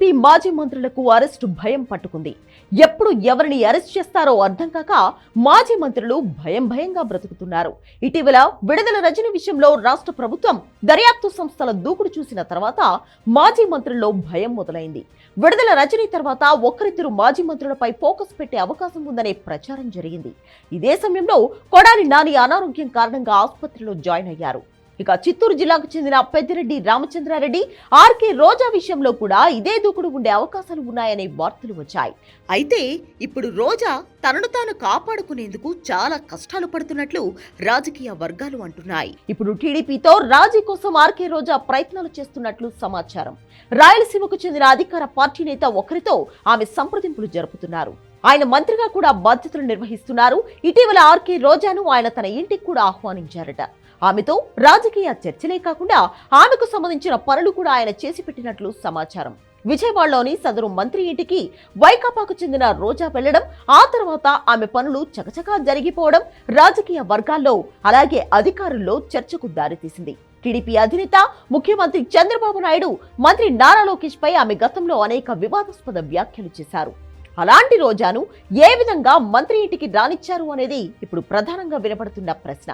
TDP మాజీ మంత్రులకు arrest భయం పట్టుకుంది. ఎప్పుడు ఎవరిని అరెస్ట్ చేస్తారో అర్థం కాక మాజీ మంత్రులు భయంగా బ్రతుకుతున్నారు. ఇటీవల విడుదల రజని విషయంలో రాష్ట్ర ప్రభుత్వం దర్యాప్తు సంస్థల దూకుడు చూసిన తర్వాత మాజీ మంత్రుల్లో భయం మొదలైంది. విడుదల రజని తర్వాత ఒకరిద్దరు మాజీ మంత్రులపై ఫోకస్ పెట్టే అవకాశం ఉందనే ప్రచారం జరిగింది. ఇదే సమయంలో కొడాలి నాని అనారోగ్యం కారణంగా ఆసుపత్రిలో జాయిన్ అయ్యారు. ఇక చిత్తూరు జిల్లాకు చెందిన పెద్దిరెడ్డి రామచంద్రారెడ్డి, ఆర్కే రోజా విషయంలో కూడా ఇదే దూకుడు ఉండే అవకాశాలు ఉన్నాయనే వార్తలు వచ్చాయి. అయితే ఇప్పుడు రోజా తనను తాను కాపాడుకునేందుకు చాలా కష్టాలు పడుతున్నట్లు రాజకీయ వర్గాలు అంటున్నాయి. ఇప్పుడు టీడీపీతో రాజీ కోసం ఆర్కే రోజా ప్రయత్నాలు చేస్తున్నట్లు సమాచారం. రాయలసీమకు చెందిన అధికార పార్టీ నేత ఒకరితో ఆమె సంప్రదింపులు జరుపుతున్నారు. ఆయన మంత్రిగా కూడా బాధ్యతలు నిర్వహిస్తున్నారు. ఇటీవల ఆర్కే రోజాను ఆయన తన ఇంటికి కూడా ఆహ్వానించారట. ఆమెతో రాజకీయ చర్చలే కాకుండా ఆమెకు సంబంధించిన పనులు కూడా ఆయన చేసి పెట్టినట్లు సమాచారం. విజయవాడలోని సదరు మంత్రి ఇంటికి వైకాపాకు చెందిన రోజా వెళ్లడం, ఆ తర్వాత ఆమె పనులు చకచకా జరిగిపోవడం రాజకీయ వర్గాల్లో అలాగే అధికారుల్లో చర్చకు దారితీసింది. టీడీపీ అధినేత ముఖ్యమంత్రి చంద్రబాబు నాయుడు మంత్రి నారా లోకేష్ పై ఆమె గతంలో అనేక వివాదాస్పద వ్యాఖ్యలు చేశారు. అలాంటి రోజాను ఏ విధంగా మంత్రి ఇంటికి రానిచ్చారు అనేది ఇప్పుడు ప్రధానంగా వినపడుతున్న ప్రశ్న.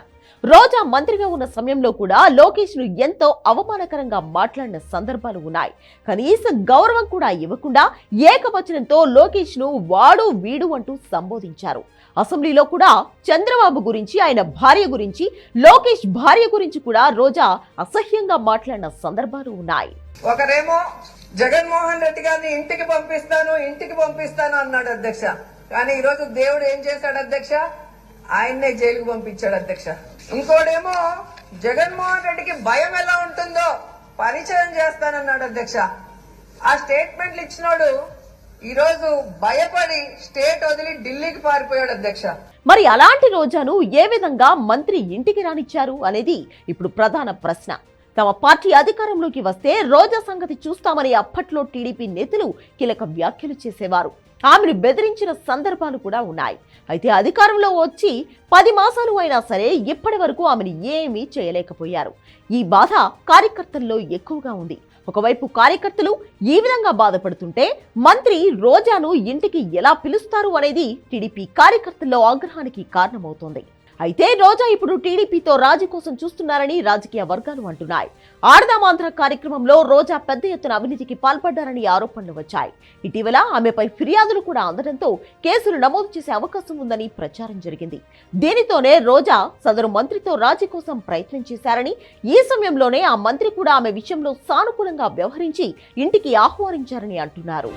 రోజా మంత్రిగా ఉన్న సమయంలో కూడా లోకేష్ ను ఎంతో అవమానకరంగా మాట్లాడిన సందర్భాలు ఉన్నాయి. కనీస గౌరవం కూడా ఇవ్వకుండా ఏకవచనంతో లోకేష్ ను వాడు వీడు అంటూ సంబోధించారు. అసెంబ్లీలో కూడా చంద్రబాబు గురించి, ఆయన భార్య గురించి, లోకేష్ భార్య గురించి కూడా రోజా అసహ్యంగా మాట్లాడిన సందర్భాలు ఉన్నాయి. ఒకరేమో జగన్మోహన్ రెడ్డి గారిని ఇంటికి పంపిస్తాను అన్నాడు అధ్యక్ష. కానీ ఈ రోజు దేవుడు ఏం చేశాడు అధ్యక్ష? ఆయన్నే జైలుకు పంపించాడు అధ్యక్ష. ఇంకోడేమో జగన్మోహన్ రెడ్డికి భయం ఎలా ఉంటుందో పరిచయం చేస్తానన్నాడు అధ్యక్ష. ఆ స్టేట్మెంట్లు ఇచ్చినోడు ఈ రోజు భయపడి స్టేట్ వదిలి ఢిల్లీకి పారిపోయాడు అధ్యక్ష. మరి అలాంటి రోజాను ఏ విధంగా మంత్రి ఇంటికి రానిచ్చారు అనేది ఇప్పుడు ప్రధాన ప్రశ్న. తమ పార్టీ అధికారంలోకి వస్తే రోజా సంగతి చూస్తామని అప్పట్లో టీడీపీ నేతలు కీలక వ్యాఖ్యలు చేసేవారు. ఆమెను బెదిరించిన సందర్భాలు కూడా ఉన్నాయి. అయితే అధికారంలో వచ్చి 10 మాసాలు అయినా సరే ఇప్పటి వరకు ఆమెను ఏమీ చేయలేకపోయారు. ఈ బాధ కార్యకర్తల్లో ఎక్కువగా ఉంది. ఒకవైపు కార్యకర్తలు ఈ విధంగా బాధపడుతుంటే మంత్రి రోజాను ఇంటికి ఎలా పిలుస్తారు అనేది టీడీపీ కార్యకర్తల్లో ఆగ్రహానికి కారణమవుతోంది. అయితే రోజా ఇప్పుడు టీడీపీతో రాజీ కోసం చూస్తున్నారని రాజకీయ వర్గాలు అంటున్నాయి. ఆడదామాంధ్ర కార్యక్రమంలో రోజా పెద్ద ఎత్తున అవినీతికి పాల్పడ్డారని ఆరోపణలు వచ్చాయి. ఇటీవల ఆమెపై ఫిర్యాదులు కూడా అందడంతో కేసులు నమోదు చేసే అవకాశం ఉందని ప్రచారం జరిగింది. దీనితోనే రోజా సదరు మంత్రితో రాజీ కోసం ప్రయత్నం చేశారని, ఈ సమయంలోనే ఆ మంత్రి కూడా ఆమె విషయంలో సానుకూలంగా వ్యవహరించి ఇంటికి ఆహ్వానించారని అంటున్నారు.